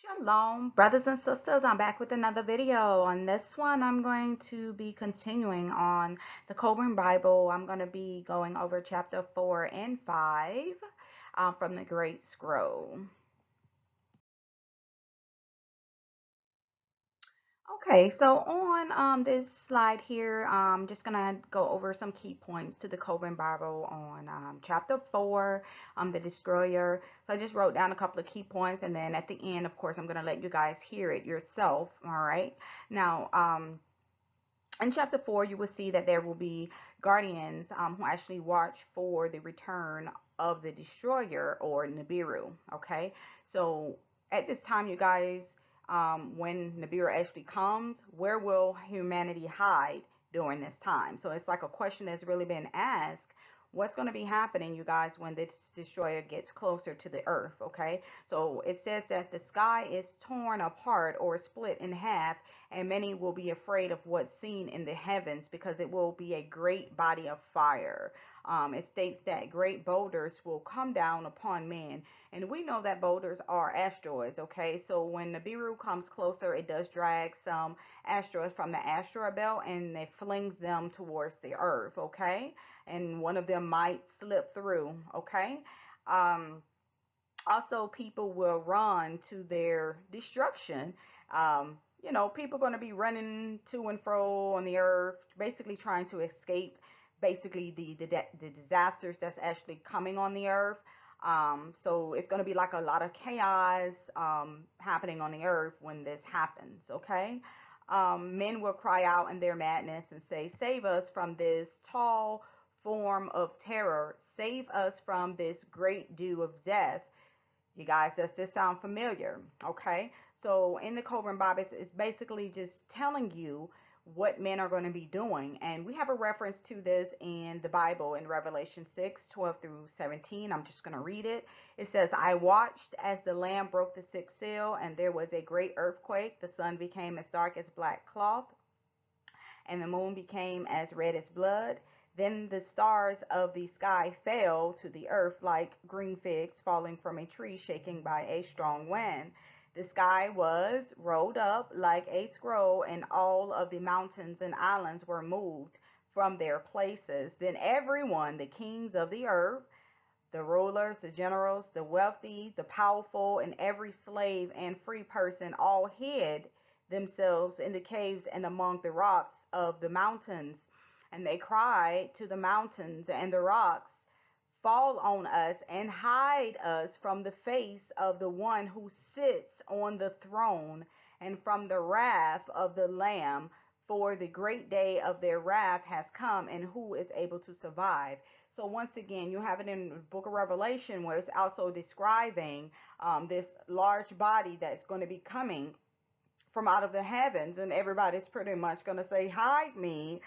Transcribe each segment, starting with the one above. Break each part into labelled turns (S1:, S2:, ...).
S1: Shalom, brothers and sisters. I'm back with another video. On this one, I'm going to be continuing on the Kolbrin Bible. I'm going to be going over chapter 4 and 5 from the Great Scroll. Okay, so on this slide here, I'm just gonna go over some key points to the Kolbrin Bible on chapter 4, the Destroyer. So I just wrote down a couple of key points, and then at the end, of course, I'm gonna let you guys hear it yourself. All right. Now, in chapter 4, you will see that there will be guardians who actually watch for the return of the Destroyer or Nibiru. Okay, so at this time, you guys, when Nibiru actually comes, where will humanity hide during this time? So it's like a question that's really been asked. What's going to be happening, you guys, when this destroyer gets closer to the earth? Okay, so it says that the sky is torn apart or split in half, and many will be afraid of what's seen in the heavens because it will be a great body of fire. It states that great boulders will come down upon men, and we know that boulders are asteroids. Okay, so when the Nibiru comes closer, it does drag some asteroids from the asteroid belt and it flings them towards the earth. Okay, and one of them might slip through. Okay. Um, Also, people will run to their destruction. People are going to be running to and fro on the earth, basically trying to escape basically the disasters that's actually coming on the earth. So it's going to be like a lot of chaos happening on the earth when this happens. Okay. Men will cry out in their madness and say, "Save us from this tall form of terror. Save us from this great dew of death." You guys, does this sound familiar? Okay. So in the Cobra Bible, it's basically just telling you what men are going to be doing. And we have a reference to this in the Bible in Revelation 6:12 through 17. I'm just going to read it. It says, "I watched as the Lamb broke the sixth seal, and there was a great earthquake. The sun became as dark as black cloth, and the moon became as red as blood. Then the stars of the sky fell to the earth like green figs falling from a tree shaken by a strong wind. The sky was rolled up like a scroll, and all of the mountains and islands were moved from their places. Then everyone, the kings of the earth, the rulers, the generals, the wealthy, the powerful, and every slave and free person all hid themselves in the caves and among the rocks of the mountains. And they cried to the mountains and the rocks, 'Fall on us and hide us from the face of the one who sits on the throne and from the wrath of the Lamb. For the great day of their wrath has come, and who is able to survive?'" So once again, you have it in the book of Revelation where it's also describing this large body that's going to be coming from out of the heavens, and everybody's pretty much going to say, "Hide me,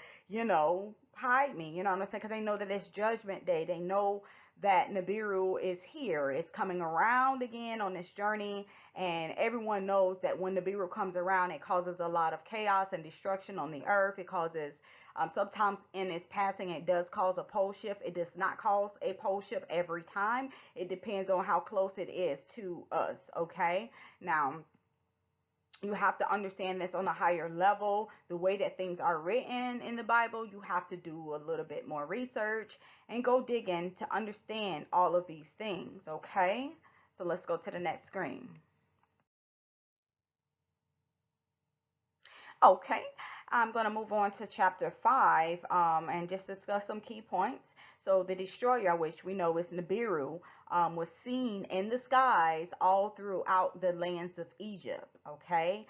S1: hide me," you know what I'm saying? Because they know that it's judgment day. They know that Nibiru is here, it's coming around again on this journey, and everyone knows that when Nibiru comes around, it causes a lot of chaos and destruction on the earth. It causes sometimes in its passing, it does cause a pole shift. It does not cause a pole shift every time. It depends on how close it is to us. Okay, now you have to understand this on a higher level. The way that things are written in the Bible, you have to do a little bit more research and go digging to understand all of these things. Okay, so let's go to the next screen. Okay, I'm going to move on to chapter 5 and just discuss some key points. So, the destroyer, which we know is Nibiru, was seen in the skies all throughout the lands of Egypt. Okay,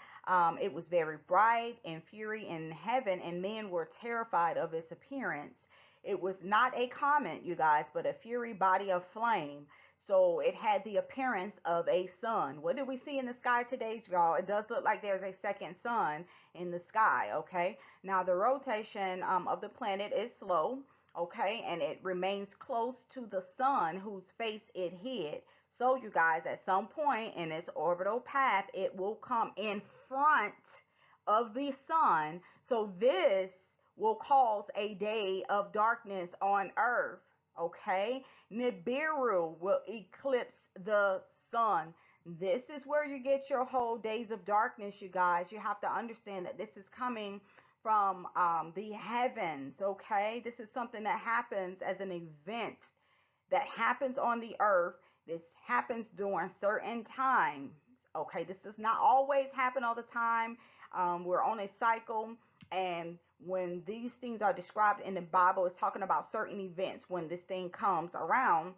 S1: it was very bright and fury in heaven, and men were terrified of its appearance. It was not a comet, you guys, but a fury body of flame. So it had the appearance of a sun. What do we see in the sky today, y'all? It does look like there's a second sun in the sky. Okay, now the rotation of the planet is slow. Okay, and it remains close to the sun whose face it hid. So you guys, at some point in its orbital path, it will come in front of the sun. So this will cause a day of darkness on earth. Okay, Nibiru will eclipse the sun. This is where you get your whole days of darkness, you guys. You have to understand that this is coming from the heavens, okay? This is something that happens as an event that happens on the earth. This happens during certain times, okay? This does not always happen all the time. We're on a cycle, and when these things are described in the Bible, it's talking about certain events when this thing comes around.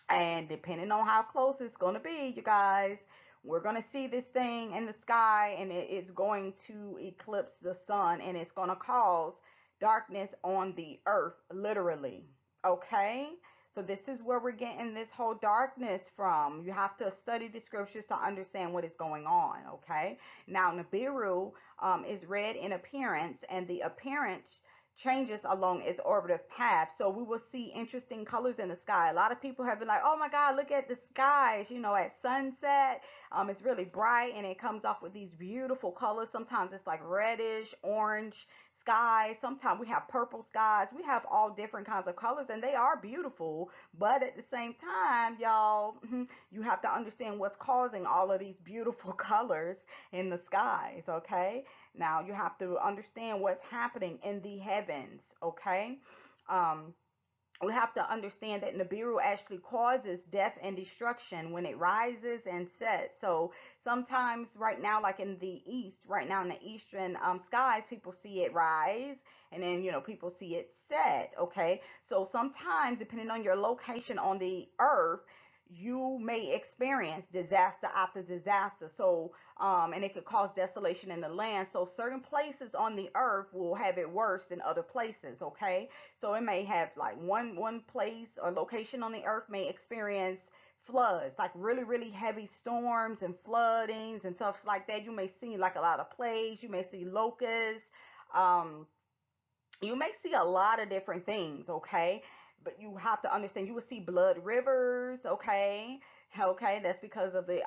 S1: And depending on how close it's going to be, you guys, we're going to see this thing in the sky, and it's going to eclipse the sun, and it's going to cause darkness on the earth, literally. Okay? So this is where we're getting this whole darkness from. You have to study the scriptures to understand what is going on. Okay? Now, Nibiru is red in appearance, and the appearance changes along its orbital path. So we will see interesting colors in the sky. A lot of people have been like, oh my God, look at the skies, you know, at sunset. It's really bright, and it comes off with these beautiful colors. Sometimes it's like reddish, orange skies. Sometimes we have purple skies. We have all different kinds of colors, and they are beautiful. But at the same time, y'all, you have to understand what's causing all of these beautiful colors in the skies, okay? Now you have to understand what's happening in the heavens, okay? Um, we have to understand that Nibiru actually causes death and destruction when it rises and sets. So sometimes right now, like in the east, right now in the eastern skies, people see it rise, and then, you know, people see it set, okay? So sometimes, depending on your location on the earth, you may experience disaster after disaster. So and it could cause desolation in the land. So certain places on the earth will have it worse than other places, okay? So it may have like one place or location on the earth may experience floods, like really, really heavy storms and floodings and stuff like that. You may see like a lot of plagues. You may see locusts. Um, you may see a lot of different things, okay? But you have to understand, you will see blood rivers, okay? Okay, that's because of the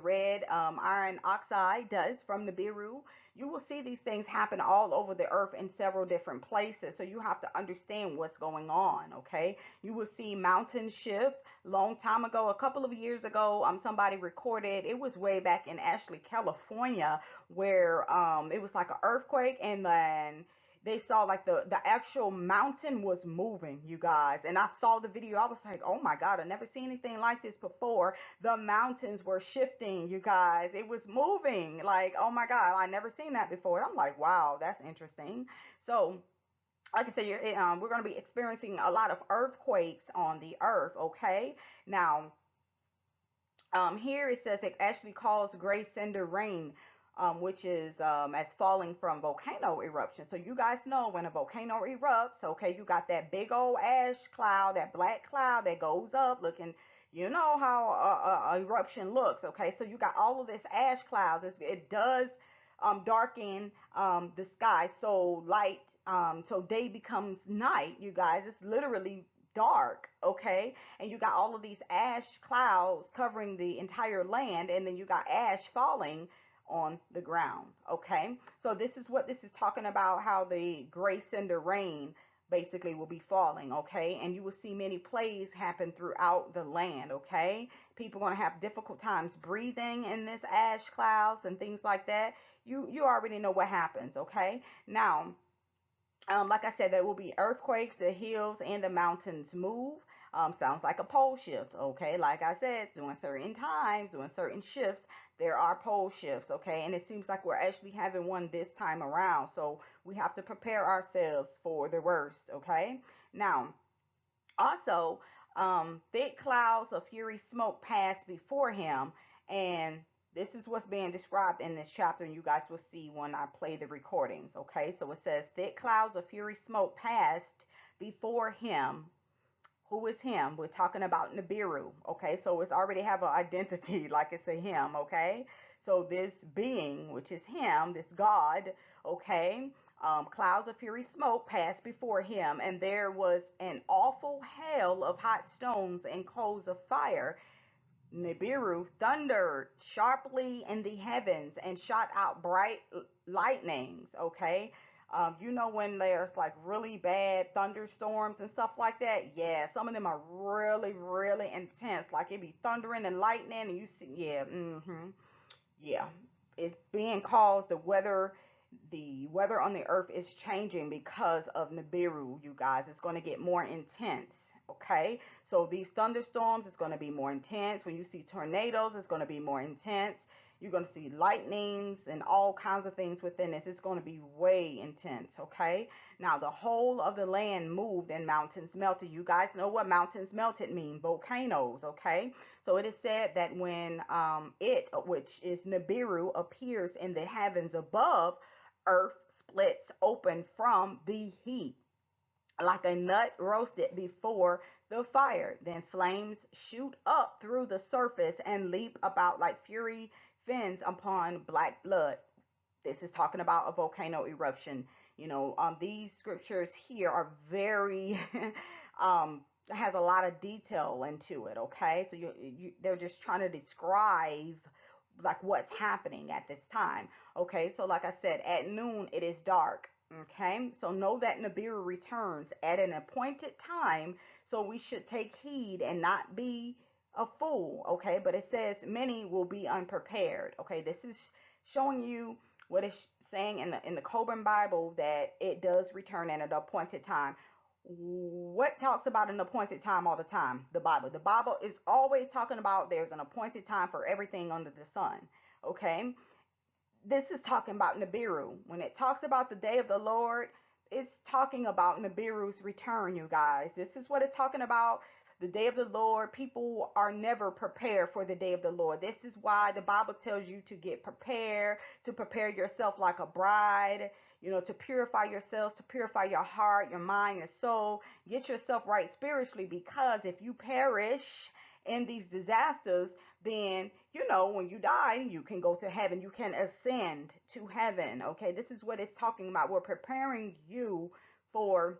S1: red iron oxide dust from the Nibiru. You will see these things happen all over the earth in several different places. So you have to understand what's going on, okay? You will see mountain shifts. Long time ago, a couple of years ago, somebody recorded, it was way back in actually California, where it was like an earthquake, and then they saw like the actual mountain was moving, you guys. And I saw the video. I was like, oh my God, I never seen anything like this before. The mountains were shifting, you guys. It was moving. Like, oh my God, I never seen that before. I'm like, wow, that's interesting. So like I said, we're going to be experiencing a lot of earthquakes on the earth, okay? Now, here it says it actually caused gray cinder rain, which is as falling from volcano eruption. So you guys know when a volcano erupts, okay, you got that big old ash cloud, that black cloud that goes up looking, you know how a eruption looks, okay? So you got all of this ash clouds. It does darken the sky, so so day becomes night, you guys. It's literally dark, okay? And you got all of these ash clouds covering the entire land, and then you got ash falling on the ground, okay? So this is what this is talking about, how the gray cinder rain basically will be falling, okay? And you will see many plagues happen throughout the land, okay? People are going to have difficult times breathing in this ash clouds and things like that. You already know what happens, okay? Now, like I said, there will be earthquakes, the hills and the mountains move. Sounds like a pole shift, okay? Like I said, during certain times, during certain shifts, there are pole shifts, okay? And it seems like we're actually having one this time around. So we have to prepare ourselves for the worst, okay? Now, also, thick clouds of fury smoke passed before him, and this is what's being described in this chapter, and you guys will see when I play the recordings, okay? So it says, thick clouds of fury smoke passed before him. Who is him? We're talking about Nibiru, okay? So it's already have an identity, like it's a him, okay? So this being, which is him, this God, okay? Clouds of fury smoke passed before him, and there was an awful hail of hot stones and coals of fire. Nibiru thundered sharply in the heavens and shot out bright lightnings, okay? You know, when there's like really bad thunderstorms and stuff like that, yeah, some of them are really, really intense. Like it be thundering and lightning, and you see, yeah, yeah, it's being caused. The weather on the earth is changing because of Nibiru, you guys. It's going to get more intense. Okay, so these thunderstorms is going to be more intense. When you see tornadoes, it's going to be more intense. You're going to see lightnings and all kinds of things within this. It's going to be way intense. Okay, now the whole of the land moved and mountains melted. You guys know what mountains melted mean? Volcanoes. Okay, so it is said that when which is Nibiru, appears in the heavens above, earth splits open from the heat, like a nut roasted before the fire. Then flames shoot up through the surface and leap about like fury fins upon black blood. This is talking about a volcano eruption. These scriptures here are very has a lot of detail into it. Okay, so they're just trying to describe like what's happening at this time. Okay, so like I said, at noon it is dark. Okay, so know that Nibiru returns at an appointed time, so we should take heed and not be a fool. Okay, but it says many will be unprepared. Okay, this is showing you what it's saying in the Kolbrin Bible, that it does return at an appointed time. What talks about an appointed time all the time? The Bible. The Bible is always talking about there's an appointed time for everything under the sun. Okay, this is talking about Nibiru. When it talks about the day of the Lord, it's talking about Nibiru's return, you guys. This is what it's talking about. The day of the Lord. People are never prepared for the day of the Lord. This is why the Bible tells you to get prepared, to prepare yourself like a bride, to purify yourselves, to purify your heart, your mind, your soul. Get yourself right spiritually, because if you perish in these disasters, then when you die, you can go to heaven. You can ascend to heaven. Okay, this is what it's talking about. We're preparing you for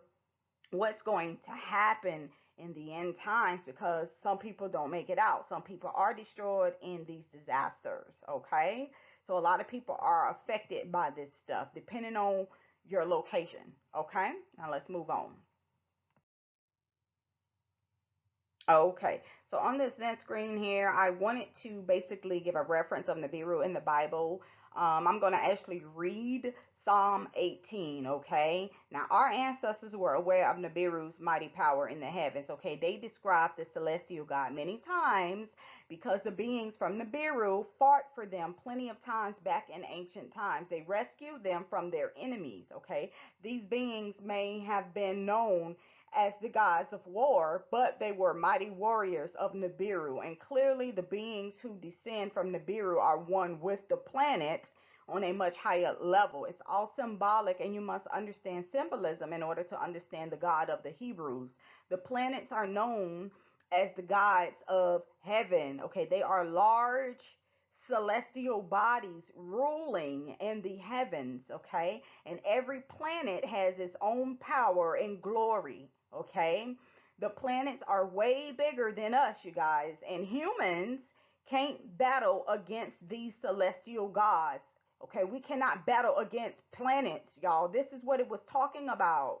S1: what's going to happen in the end times, because some people don't make it out. Some people are destroyed in these disasters. Okay, so a lot of people are affected by this stuff depending on your location. Okay, now let's move on. Okay, so on this next screen here, I wanted to basically give a reference of Nibiru in the Bible. I'm going to actually read Psalm 18, okay? Now, our ancestors were aware of Nibiru's mighty power in the heavens, okay? They described the celestial god many times because the beings from Nibiru fought for them plenty of times back in ancient times. They rescued them from their enemies, okay? These beings may have been known as the gods of war, but they were mighty warriors of Nibiru. And clearly, the beings who descend from Nibiru are one with the planet on a much higher level. It's all symbolic, and you must understand symbolism in order to understand the God of the Hebrews. The planets are known as the gods of heaven. Okay, they are large celestial bodies ruling in the heavens. Okay, and every planet has its own power and glory. Okay, the planets are way bigger than us, you guys, and humans can't battle against these celestial gods. Okay, we cannot battle against planets, y'all. This is what it was talking about.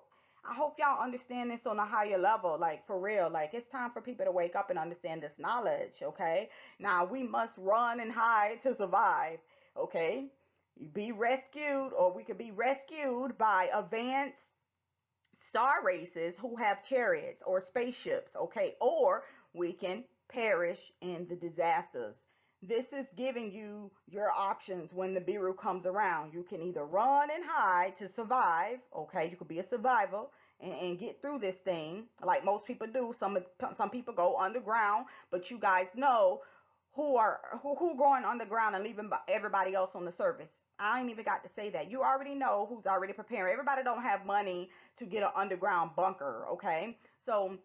S1: I hope y'all understand this on a higher level, like for real. Like, it's time for people to wake up and understand this knowledge. Okay, now we must run and hide to survive. Okay, be rescued, or we could be rescued by advanced star races who have chariots or spaceships. Okay, or we can perish in the disasters. This is giving you your options when the Nibiru comes around. You can either run and hide to survive. Okay, you could be a survivor and get through this thing like most people do. Some people go underground, but you guys know who going underground and leaving everybody else on the surface. I ain't even got to say that. You already know who's already preparing. Everybody don't have money to get an underground bunker. Okay, so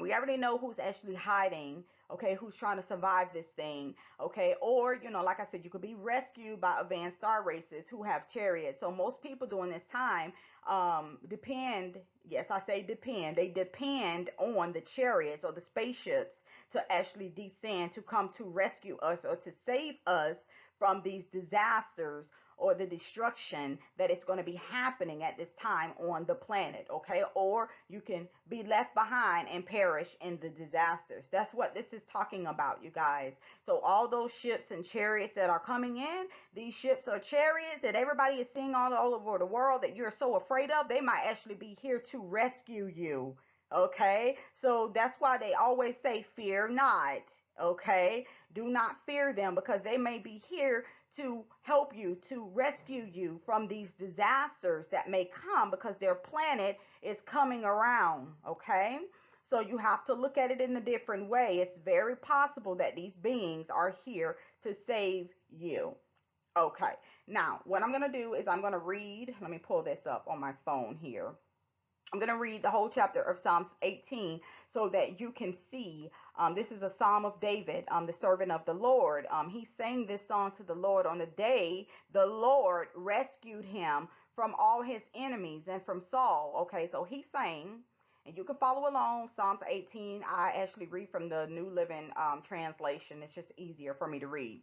S1: we already know who's actually hiding. Okay, who's trying to survive this thing. Okay, or like I said, you could be rescued by advanced star races who have chariots. So most people during this time depend, yes, I say depend, they depend on the chariots or the spaceships to actually descend, to come to rescue us or to save us from these disasters or the destruction that is going to be happening at this time on the planet, okay? Or you can be left behind and perish in the disasters. That's what this is talking about, you guys. So all those ships and chariots that are coming in, these ships or chariots that everybody is seeing all over the world that you're so afraid of, they might actually be here to rescue you. Okay, so that's why they always say, fear not. Okay, do not fear them, because they may be here to help you, to rescue you from these disasters that may come, because their planet is coming around. Okay, so you have to look at it in a different way. It's very possible that these beings are here to save you. Okay, now what I'm going to do is I'm going to read, let me pull this up on my phone here. I'm going to read the whole chapter of Psalms 18 so that you can see. This is a Psalm of David, the servant of the Lord. He sang this song to the Lord on the day the Lord rescued him from all his enemies and from Saul. Okay, so he sang, and you can follow along. Psalms 18, I actually read from the New Living Translation. It's just easier for me to read.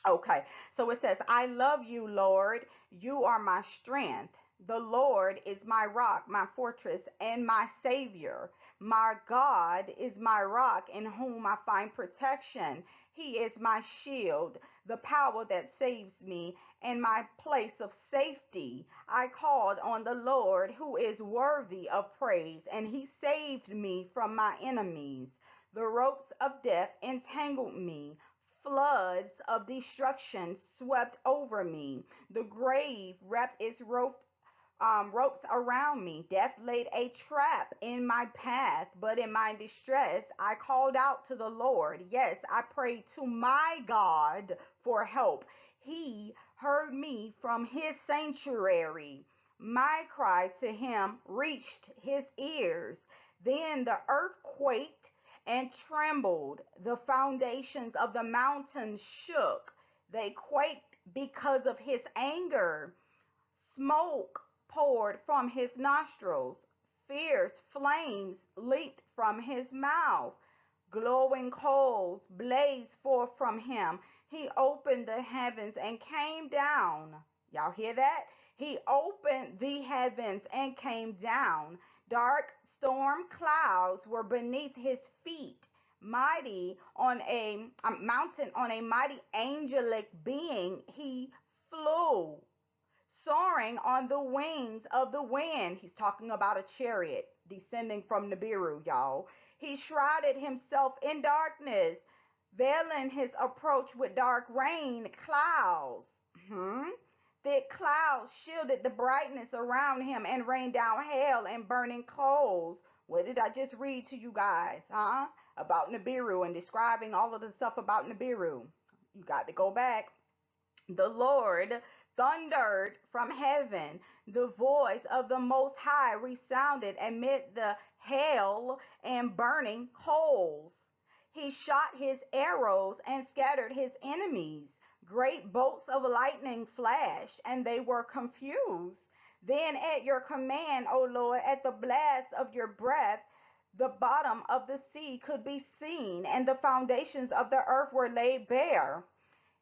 S1: Okay, so it says, I love you, Lord. You are my strength. The Lord is my rock, my fortress, and my Savior. My God is my rock in whom I find protection. He is my shield, the power that saves me, and my place of safety. I called on the Lord, who is worthy of praise, and he saved me from my enemies. The ropes of death entangled me. Floods of destruction swept over me. The grave wrapped its ropes around me. Death laid a trap in my path, but in my distress, I called out to the Lord. Yes, I prayed to my God for help. He heard me from his sanctuary. My cry to him reached his ears. Then the earth quaked and trembled. The foundations of the mountains shook. They quaked because of his anger. Smoke poured from his nostrils. Fierce flames leaped from his mouth. Glowing coals blazed forth from him. He opened the heavens and came down. Y'all hear that? He opened the heavens and came down. Dark storm clouds were beneath his feet. Mighty on a mountain, on a mighty angelic being, he flew, soaring on the wings of the wind. He's talking about a chariot descending from Nibiru, y'all. He shrouded himself in darkness, veiling his approach with dark rain clouds. Thick clouds shielded the brightness around him and rained down hail and burning coals. What did I just read to you guys, huh? About Nibiru and describing all of the stuff about Nibiru. You got to go back. The Lord thundered from heaven. The voice of the Most High resounded amid the hail and burning coals. He shot his arrows and scattered his enemies. Great bolts of lightning flashed, and they were confused. Then at your command, O Lord, at the blast of your breath, the bottom of the sea could be seen, and the foundations of the earth were laid bare.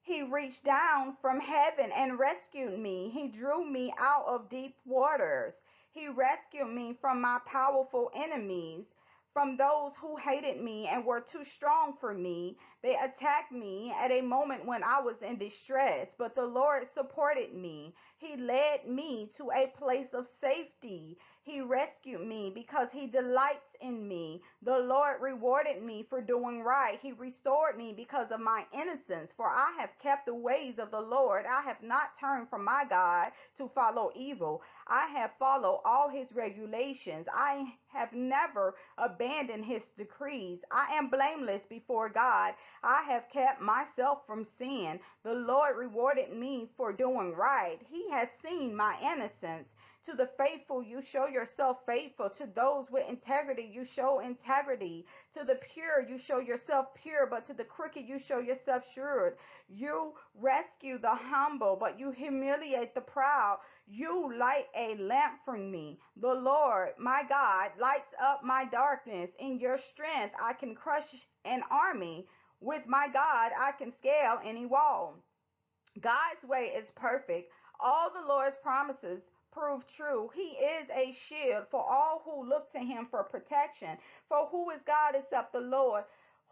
S1: He reached down from heaven and rescued me. He drew me out of deep waters. He rescued me from my powerful enemies, from those who hated me and were too strong for me. They attacked me at a moment when I was in distress, but the Lord supported me. He led me to a place of safety. He rescued me because he delights in me. The Lord rewarded me for doing right. He restored me because of my innocence, for I have kept the ways of the Lord. I have not turned from my God to follow evil. I have followed all his regulations. I have never abandoned his decrees. I am blameless before God. I have kept myself from sin. The Lord rewarded me for doing right. He has seen my innocence. To the faithful, you show yourself faithful. To those with integrity, you show integrity. To the pure, you show yourself pure. But to the crooked, you show yourself shrewd. You rescue the humble, but you humiliate the proud. You light a lamp for me. The Lord, my God, lights up my darkness. In your strength, I can crush an army. With my God, I can scale any wall. God's way is perfect. All the Lord's promises prove true. He is a shield for all who look to him for protection. For who is God except the Lord?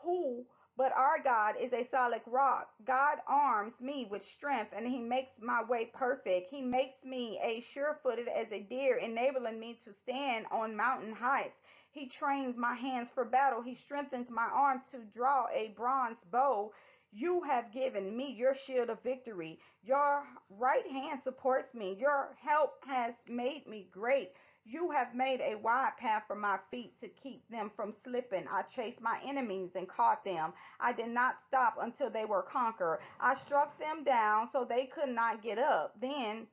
S1: Who but our God is a solid rock. God arms me with strength and he makes my way perfect. He makes me a sure-footed as a deer, enabling me to stand on mountain heights. He trains my hands for battle. He strengthens my arm to draw a bronze bow. You have given me your shield of victory. Your right hand supports me. Your help has made me great. You have made a wide path for my feet to keep them from slipping. I chased my enemies and caught them. I did not stop until they were conquered. I struck them down so they could not get up. Then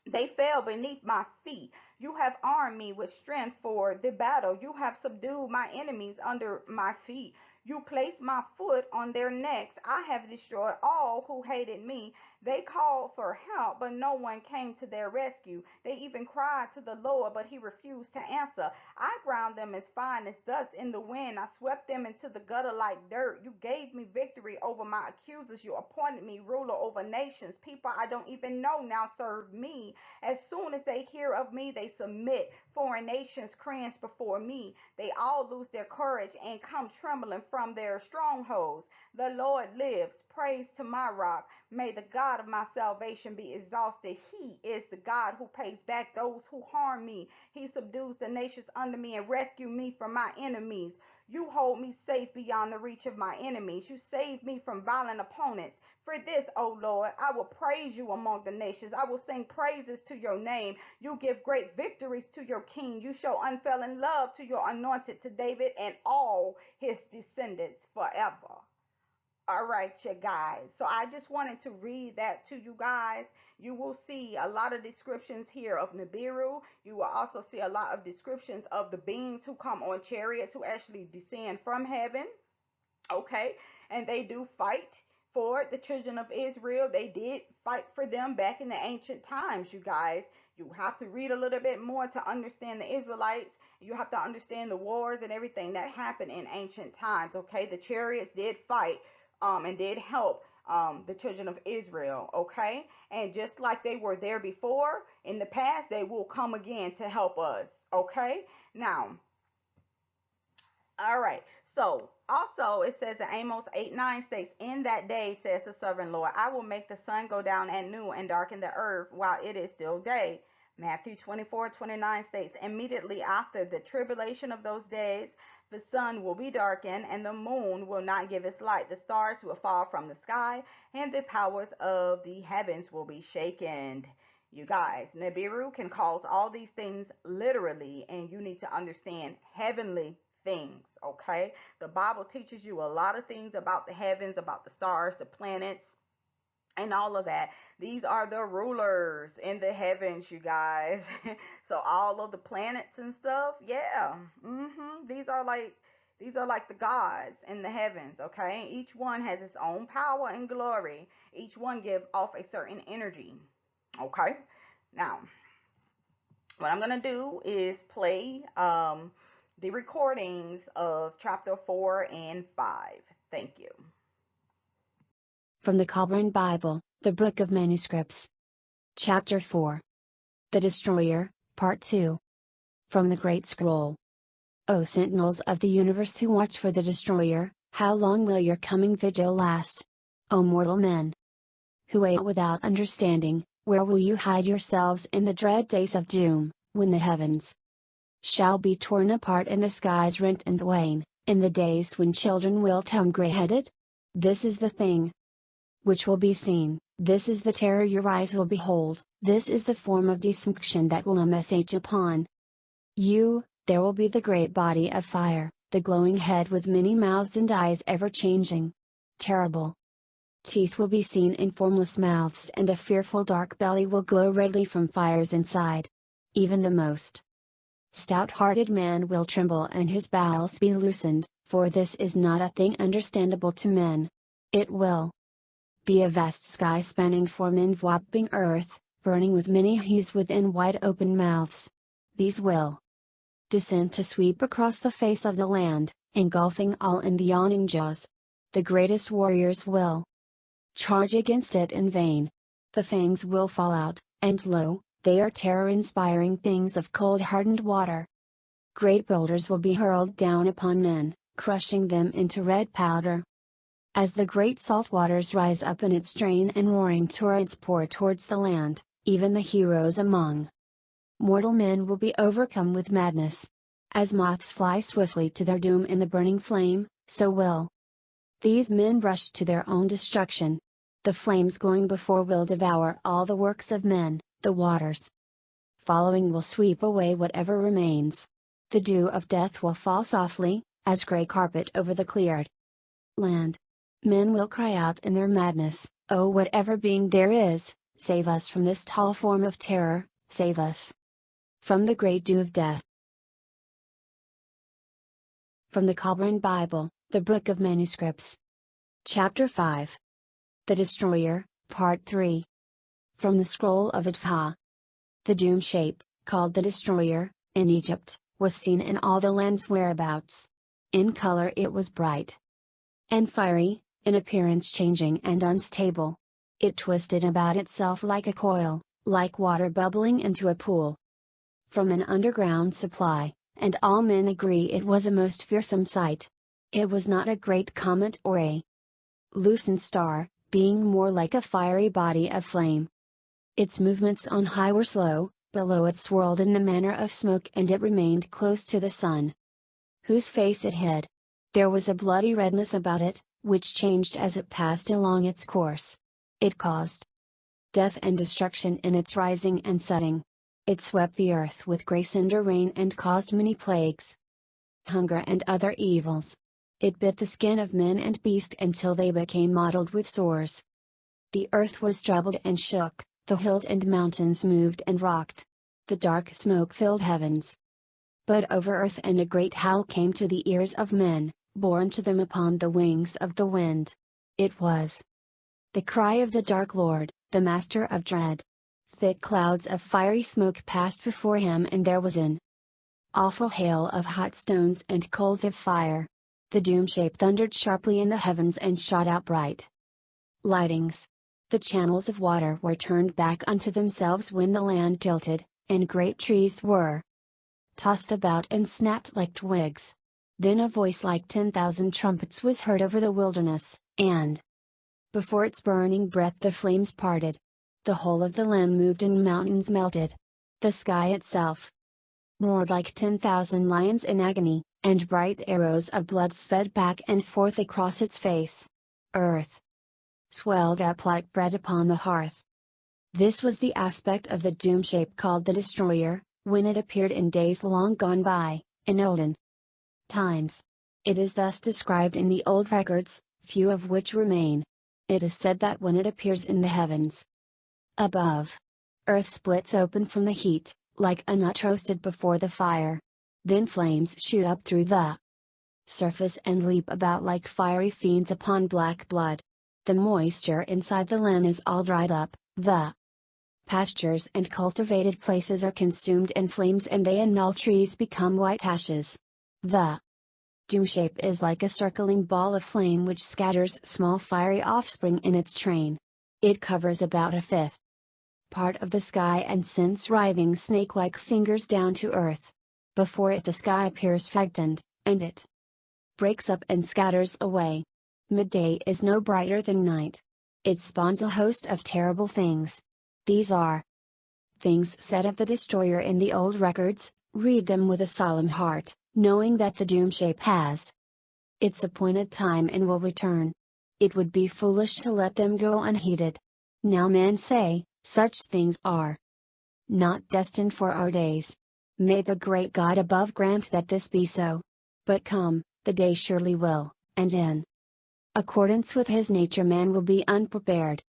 S1: they fell beneath my feet. You have armed me with strength for the battle. You have subdued my enemies under my feet. You placed my foot on their necks. I have destroyed all who hated me. They called for help, but no one came to their rescue. They even cried to the Lord, but he refused to answer. I ground them as fine as dust in the wind. I swept them into the gutter like dirt. You gave me victory over my accusers. You appointed me ruler over nations. People I don't even know now serve me. As soon as they hear of me, they submit. Foreign nations cringe before me. They all lose their courage and come trembling from their strongholds. The Lord lives. Praise to my rock. May the God of my salvation be exalted. He is the God who pays back those who harm me. He subdues the nations under me and rescues me from my enemies. You hold me safe beyond the reach of my enemies. You save me from violent opponents. For this, O Lord, I will praise you among the nations. I will sing praises to your name. You give great victories to your king. You show unfailing love to your anointed, to David and all his descendants forever. All right, you guys. So I just wanted to read that to you guys. You will see a lot of descriptions here of Nibiru. You will also see a lot of descriptions of the beings who come on chariots who actually descend from heaven. Okay, and they do fight for the children of Israel. They did fight for them back in the ancient times, you guys. You have to read a little bit more to understand the Israelites. You have to understand the wars and everything that happened in ancient times. Okay, the chariots did fight and did help the children of Israel. Okay, and just like they were there before in the past, they will come again to help us. Okay, now, all right. So also it says in Amos 8:9 states, in that day, says the sovereign Lord, I will make the sun go down at noon and darken the earth while it is still day. Matthew 24:29 states, immediately after the tribulation of those days, the sun will be darkened and the moon will not give its light. The stars will fall from the sky and the powers of the heavens will be shaken. You guys, Nibiru can cause all these things literally, and you need to understand heavenly things, okay? The Bible teaches you a lot of things about the heavens, about the stars, the planets, and all of that. These are the rulers in the heavens, you guys. So all of the planets and stuff, yeah. These are like the gods in the heavens, okay? Each one has its own power and glory. Each one give off a certain energy. Okay, now what I'm gonna do is play the recordings of chapter 4 and 5. Thank you.
S2: From the Kolbrin Bible, the Book of Manuscripts. Chapter 4. The Destroyer, Part 2. From the Great Scroll. O sentinels of the universe who watch for the Destroyer, how long will your coming vigil last? O mortal men, who wait without understanding, where will you hide yourselves in the dread days of doom, when the heavens shall be torn apart and the skies rent and wane, in the days when children will come gray-headed? This is the thing which will be seen, this is the terror your eyes will behold, this is the form of destruction that will message upon you. There will be the great body of fire, the glowing head with many mouths and eyes ever changing. Terrible teeth will be seen in formless mouths and a fearful dark belly will glow redly from fires inside. Even the most stout-hearted man will tremble and his bowels be loosened, for this is not a thing understandable to men. It will be a vast sky spanning form enveloping earth, burning with many hues within wide open mouths. These will descend to sweep across the face of the land, engulfing all in the yawning jaws. The greatest warriors will Charge against it in vain. The fangs will fall out, and lo, they are terror-inspiring things of cold-hardened water. Great boulders will be hurled down upon men, crushing them into red powder. As the great salt waters rise up in its train and roaring torrents pour towards the land, even the heroes among mortal men will be overcome with madness. As moths fly swiftly to their doom in the burning flame, so will these men rush to their own destruction. The flames going before will devour all the works of men, the waters following will sweep away whatever remains. The dew of death will fall softly, as grey carpet over the cleared land. Men will cry out in their madness, "Oh, whatever being there is, save us from this tall form of terror, save us from the great dew of death." From the Kolbrin Bible, the Book of Manuscripts. Chapter 5. The Destroyer, Part 3. From the Scroll of Adfa. The doom shape, called the Destroyer, in Egypt, was seen in all the land's whereabouts. In color it was bright and fiery, in appearance changing and unstable. It twisted about itself like a coil, like water bubbling into a pool from an underground supply, and all men agree it was a most fearsome sight. It was not a great comet or a lucent star, being more like a fiery body of flame. Its movements on high were slow, below it swirled in the manner of smoke, and it remained close to the sun, whose face it hid. There was a bloody redness about it, which changed as it passed along its course. It caused death and destruction in its rising and setting. It swept the earth with grey cinder rain and caused many plagues, hunger and other evils. It bit the skin of men and beast until they became mottled with sores. The earth was troubled and shook, the hills and mountains moved and rocked. The dark smoke filled heavens. But over earth and a great howl came to the ears of men, borne to them upon the wings of the wind. It was the cry of the dark Lord, the Master of Dread. Thick clouds of fiery smoke passed before him, and there was an awful hail of hot stones and coals of fire. The doom shape thundered sharply in the heavens and shot out bright lightnings. The channels of water were turned back unto themselves when the land tilted, and great trees were tossed about and snapped like twigs. Then a voice like 10,000 trumpets was heard over the wilderness, and before its burning breath the flames parted. The whole of the land moved and mountains melted. The sky itself roared like 10,000 lions in agony, and bright arrows of blood sped back and forth across its face. Earth swelled up like bread upon the hearth. This was the aspect of the doom shape called the Destroyer, when it appeared in days long gone by, in olden times. It is thus described in the old records, few of which remain. It is said that when it appears in the heavens above, earth splits open from the heat, like a nut roasted before the fire. Then flames shoot up through the surface and leap about like fiery fiends upon black blood. The moisture inside the land is all dried up, the pastures and cultivated places are consumed in flames, and they and all trees become white ashes. The doom shape is like a circling ball of flame which scatters small fiery offspring in its train. It covers about a fifth part of the sky and sends writhing snake-like fingers down to earth. Before it the sky appears frightened, and it breaks up and scatters away. Midday is no brighter than night. It spawns a host of terrible things. These are things said of the Destroyer in the old records. Read them with a solemn heart, knowing that the doom shape has its appointed time and will return. It would be foolish to let them go unheeded. Now men say, such things are not destined for our days. May the great God above grant that this be so. But come, the day surely will, and in accordance with his nature man will be unprepared.